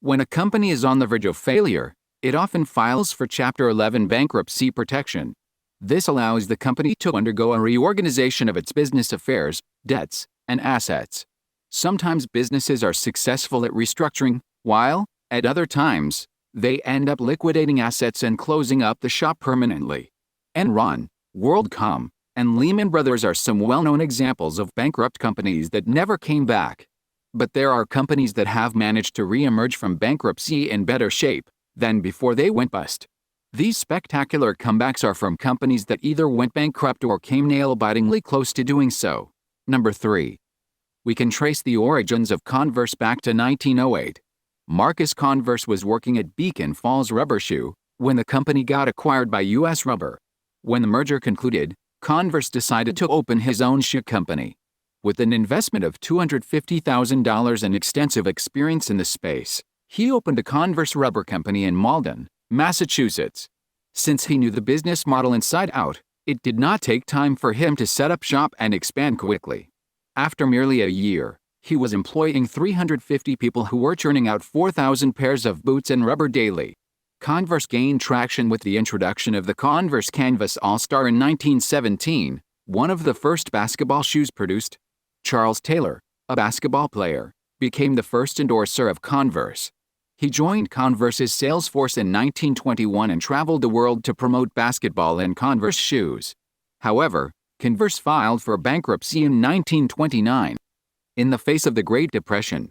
When a company is on the verge of failure, it often files for Chapter 11 bankruptcy protection. This allows the company to undergo a reorganization of its business affairs, debts, and assets. Sometimes businesses are successful at restructuring, while, at other times, they end up liquidating assets and closing up the shop permanently. Enron, WorldCom, and Lehman Brothers are some well-known examples of bankrupt companies that never came back. But there are companies that have managed to re-emerge from bankruptcy in better shape than before they went bust. These spectacular comebacks are from companies that either went bankrupt or came nail-bitingly close to doing so. Number 3. We can trace the origins of Converse back to 1908. Marcus Converse was working at Beacon Falls Rubber Shoe when the company got acquired by U.S. Rubber. When the merger concluded, Converse decided to open his own shoe company. With an investment of $250,000 and extensive experience in the space, he opened a Converse Rubber Company in Malden, Massachusetts. Since he knew the business model inside out, it did not take time for him to set up shop and expand quickly. After merely a year, he was employing 350 people who were churning out 4,000 pairs of boots and rubber daily. Converse gained traction with the introduction of the Converse Canvas All-Star in 1917, one of the first basketball shoes produced. Charles Taylor, a basketball player, became the first endorser of Converse. He joined Converse's sales force in 1921 and traveled the world to promote basketball and Converse shoes. However, Converse filed for bankruptcy in 1929. In the face of the Great Depression,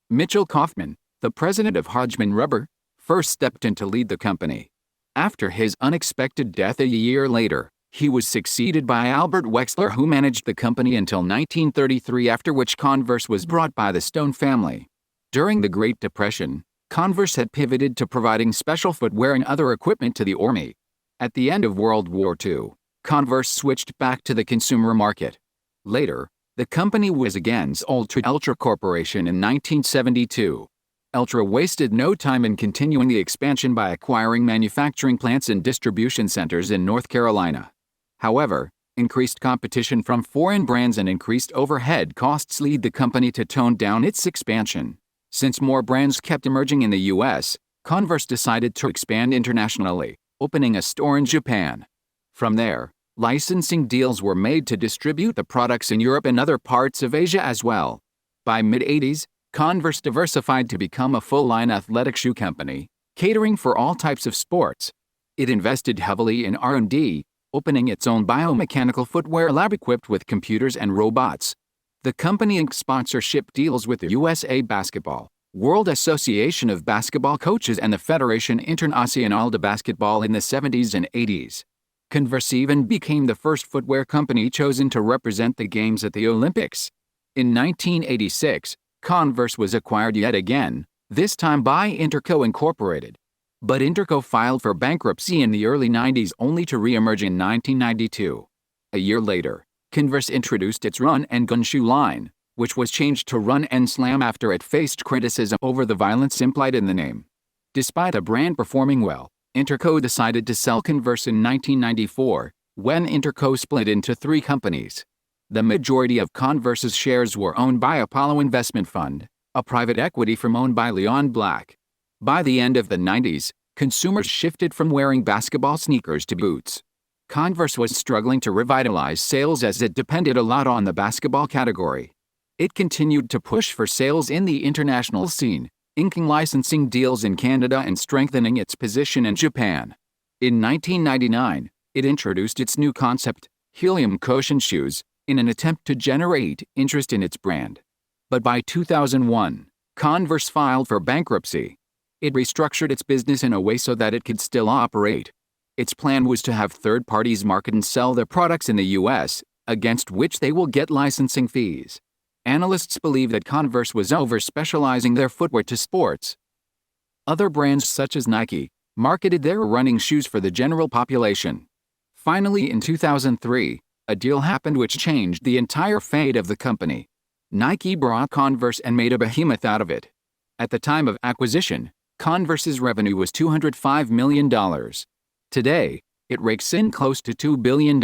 Mitchell Kaufman, the president of Hodgman Rubber, first stepped in to lead the company. After his unexpected death a year later, he was succeeded by Albert Wexler, who managed the company until 1933, after which Converse was bought by the Stone family. During the Great Depression, Converse had pivoted to providing special footwear and other equipment to the Army. At the end of World War II, Converse switched back to the consumer market. Later, the company was again sold to Ultra Corporation in 1972. Ultra wasted no time in continuing the expansion by acquiring manufacturing plants and distribution centers in North Carolina. However, increased competition from foreign brands and increased overhead costs lead the company to tone down its expansion. Since more brands kept emerging in the U.S., Converse decided to expand internationally, opening a store in Japan. From there, licensing deals were made to distribute the products in Europe and other parts of Asia as well. By mid-80s, Converse diversified to become a full-line athletic shoe company, catering for all types of sports. It invested heavily in R&D, opening its own biomechanical footwear lab equipped with computers and robots. The company inked sponsorship deals with the USA Basketball, World Association of Basketball Coaches, and the Fédération Internationale de Basketball in the 70s and 80s. Converse even became the first footwear company chosen to represent the games at the Olympics. In 1986, Converse was acquired yet again, this time by Interco Incorporated. But Interco filed for bankruptcy in the early 90s only to re-emerge in 1992. A year later, Converse introduced its Run and Gun shoe line, which was changed to Run and Slam after it faced criticism over the violence implied in the name. Despite the brand performing well, Interco decided to sell Converse in 1994, when Interco split into 3 companies. The majority of Converse's shares were owned by Apollo Investment Fund, a private equity firm owned by Leon Black. By the end of the 90s, consumers shifted from wearing basketball sneakers to boots. Converse was struggling to revitalize sales as it depended a lot on the basketball category. It continued to push for sales in the international scene, inking licensing deals in Canada and strengthening its position in Japan. In 1999, it introduced its new concept, Helium Cushion shoes, in an attempt to generate interest in its brand. But by 2001, Converse filed for bankruptcy. It restructured its business in a way so that it could still operate. Its plan was to have third parties market and sell their products in the U.S., against which they will get licensing fees. Analysts believe that Converse was over-specializing their footwear to sports. Other brands such as Nike marketed their running shoes for the general population. Finally, in 2003, a deal happened which changed the entire fate of the company. Nike bought Converse and made a behemoth out of it. At the time of acquisition, Converse's revenue was $205 million. Today, it rakes in close to $2 billion.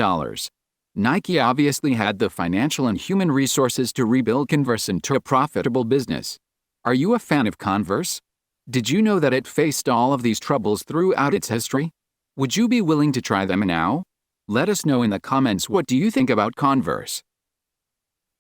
Nike obviously had the financial and human resources to rebuild Converse into a profitable business. Are you a fan of Converse? Did you know that it faced all of these troubles throughout its history? Would you be willing to try them now? Let us know in the comments what do you think about Converse.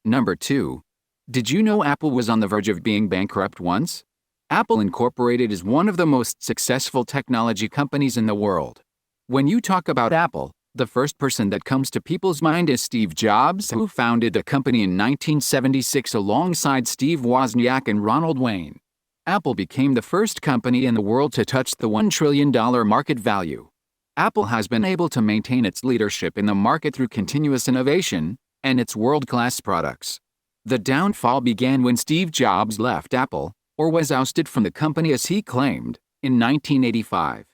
Number 2. Did you know Apple was on the verge of being bankrupt once? Apple Incorporated is one of the most successful technology companies in the world. When you talk about Apple, the first person that comes to people's mind is Steve Jobs, who founded the company in 1976 alongside Steve Wozniak and Ronald Wayne. Apple became the first company in the world to touch the $1 trillion market value. Apple has been able to maintain its leadership in the market through continuous innovation and its world-class products. The downfall began when Steve Jobs left Apple, or was ousted from the company as he claimed, in 1985.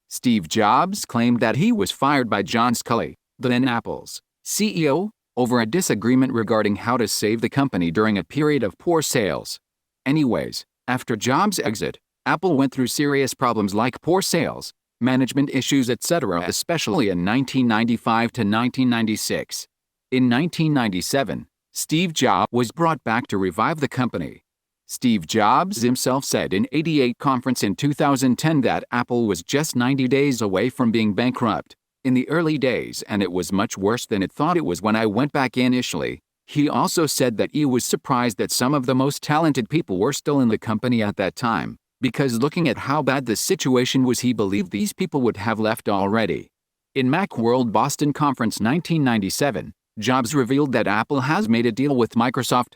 Steve Jobs claimed that he was fired by John Sculley, then Apple's CEO, over a disagreement regarding how to save the company during a period of poor sales. Anyways, after Jobs' exit, Apple went through serious problems like poor sales, management issues, etc., especially in 1995 to 1996. In 1997, Steve Jobs was brought back to revive the company. Steve Jobs himself said in 88 conference in 2010 that Apple was just 90 days away from being bankrupt in the early days, and it was much worse than it thought it was when I went back initially. He also said that he was surprised that some of the most talented people were still in the company at that time, because looking at how bad the situation was, he believed these people would have left already. In Macworld Boston Conference 1997, Jobs revealed that Apple has made a deal with Microsoft.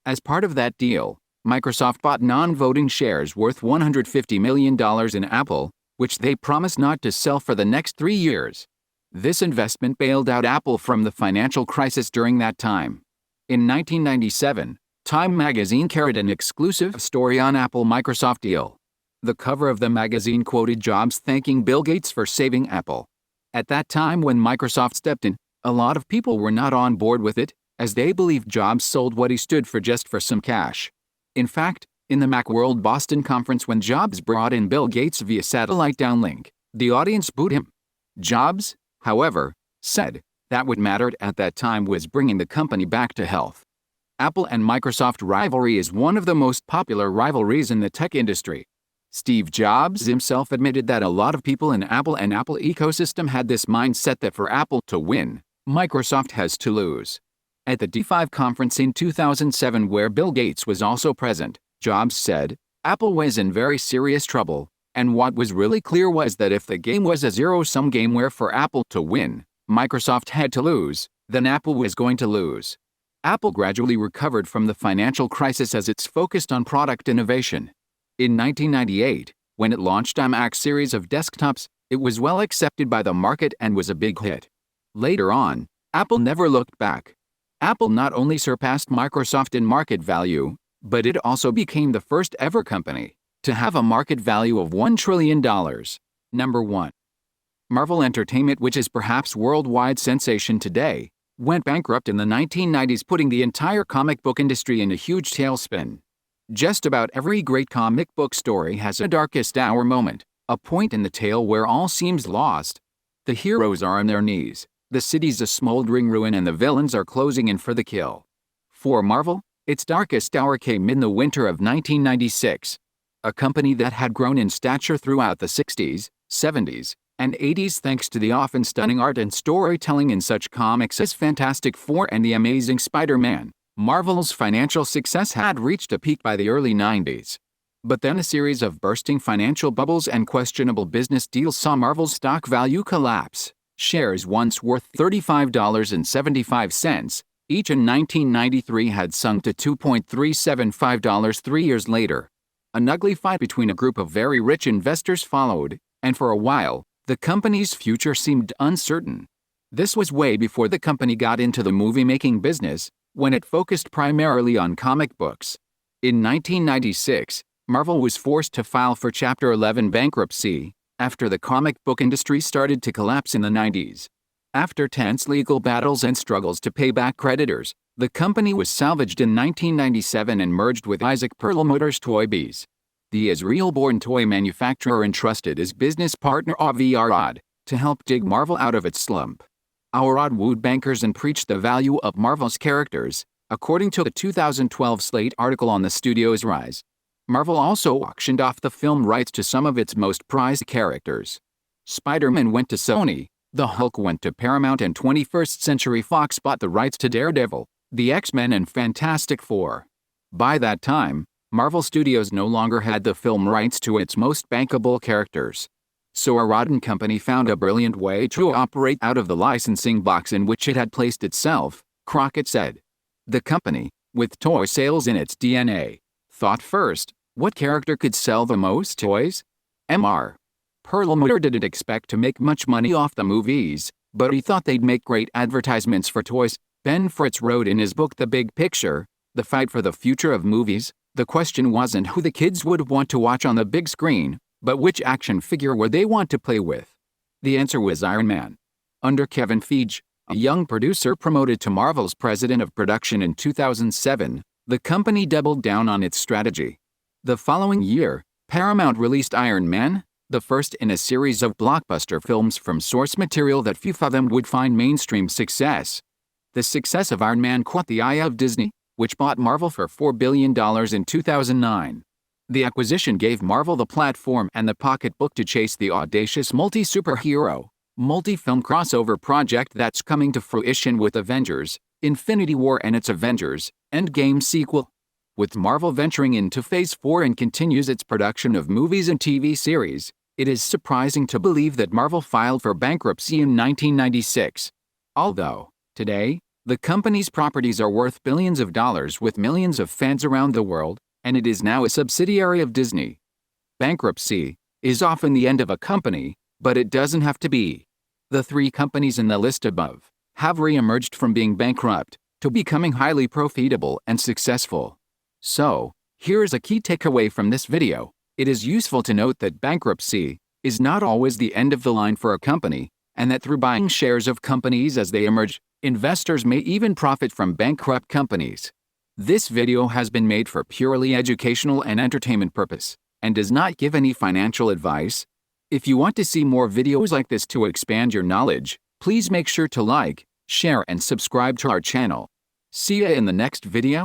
As part of that deal, Microsoft bought non-voting shares worth $150 million in Apple, which they promised not to sell for the next 3 years. This investment bailed out Apple from the financial crisis during that time. In 1997, Time magazine carried an exclusive story on Apple-Microsoft deal. The cover of the magazine quoted Jobs thanking Bill Gates for saving Apple. At that time when Microsoft stepped in, a lot of people were not on board with it, as they believed Jobs sold what he stood for just for some cash. In fact, in the Macworld Boston Conference when Jobs brought in Bill Gates via satellite downlink, the audience booed him. Jobs, however, said that what mattered at that time was bringing the company back to health. Apple and Microsoft rivalry is one of the most popular rivalries in the tech industry. Steve Jobs himself admitted that a lot of people in Apple and Apple ecosystem had this mindset that for Apple to win, Microsoft has to lose. At the D5 conference in 2007, where Bill Gates was also present, Jobs said, Apple was in very serious trouble, and what was really clear was that if the game was a zero-sum game where for Apple to win, Microsoft had to lose, then Apple was going to lose. Apple gradually recovered from the financial crisis as it's focused on product innovation. In 1998, when it launched iMac series of desktops, it was well accepted by the market and was a big hit. Later on, Apple never looked back. Apple not only surpassed Microsoft in market value, but it also became the first ever company to have a market value of $1 trillion. Number 1. Marvel Entertainment, which is perhaps worldwide sensation today, went bankrupt in the 1990s, putting the entire comic book industry in a huge tailspin. Just about every great comic book story has a darkest hour moment, a point in the tale where all seems lost. The heroes are on their knees, the city's a smoldering ruin, and the villains are closing in for the kill. For Marvel, its darkest hour came in the winter of 1996. A company that had grown in stature throughout the 60s, 70s, and 80s thanks to the often stunning art and storytelling in such comics as Fantastic Four and The Amazing Spider-Man, Marvel's financial success had reached a peak by the early 90s. But then a series of bursting financial bubbles and questionable business deals saw Marvel's stock value collapse. Shares once worth $35.75 each in 1993 had sunk to $2.375 3 years later. An ugly fight between a group of very rich investors followed, and for a while, the company's future seemed uncertain. This was way before the company got into the movie-making business, when it focused primarily on comic books. In 1996, Marvel was forced to file for Chapter 11 bankruptcy after the comic book industry started to collapse in the 90s. After tense legal battles and struggles to pay back creditors, the company was salvaged in 1997 and merged with Isaac Perlmutter's Toy Biz. The Israel-born toy manufacturer entrusted his business partner Avi Arad to help dig Marvel out of its slump. Arad wooed bankers and preached the value of Marvel's characters, according to the 2012 Slate article on the studio's rise. Marvel also auctioned off the film rights to some of its most prized characters. Spider-Man went to Sony, the Hulk went to Paramount, and 21st Century Fox bought the rights to Daredevil, the X-Men, and Fantastic Four. By that time, Marvel Studios no longer had the film rights to its most bankable characters. So a rotten company found a brilliant way to operate out of the licensing box in which it had placed itself, Crockett said. The company, with toy sales in its DNA, thought first, what character could sell the most toys? Mr. Perlmutter didn't expect to make much money off the movies, but he thought they'd make great advertisements for toys. Ben Fritz wrote in his book The Big Picture, The Fight for the Future of Movies, the question wasn't who the kids would want to watch on the big screen, but which action figure would they want to play with. The answer was Iron Man. Under Kevin Feige, a young producer promoted to Marvel's president of production in 2007, the company doubled down on its strategy. The following year, Paramount released Iron Man, the first in a series of blockbuster films from source material that few of them would find mainstream success. The success of Iron Man caught the eye of Disney, which bought Marvel for $4 billion in 2009. The acquisition gave Marvel the platform and the pocketbook to chase the audacious multi-superhero, multi-film crossover project that's coming to fruition with Avengers, Infinity War and its Avengers Endgame sequel. With Marvel venturing into Phase 4 and continues its production of movies and TV series, it is surprising to believe that Marvel filed for bankruptcy in 1996. Although, today, the company's properties are worth billions of dollars with millions of fans around the world, and it is now a subsidiary of Disney. Bankruptcy is often the end of a company, but it doesn't have to be. The three companies in the list above have re-emerged from being bankrupt to becoming highly profitable and successful. So, here's a key takeaway from this video. It is useful to note that bankruptcy is not always the end of the line for a company, and that through buying shares of companies as they emerge, investors may even profit from bankrupt companies. This video has been made for purely educational and entertainment purpose, and does not give any financial advice. If you want to see more videos like this to expand your knowledge, please make sure to like, share, and subscribe to our channel. See ya in the next video.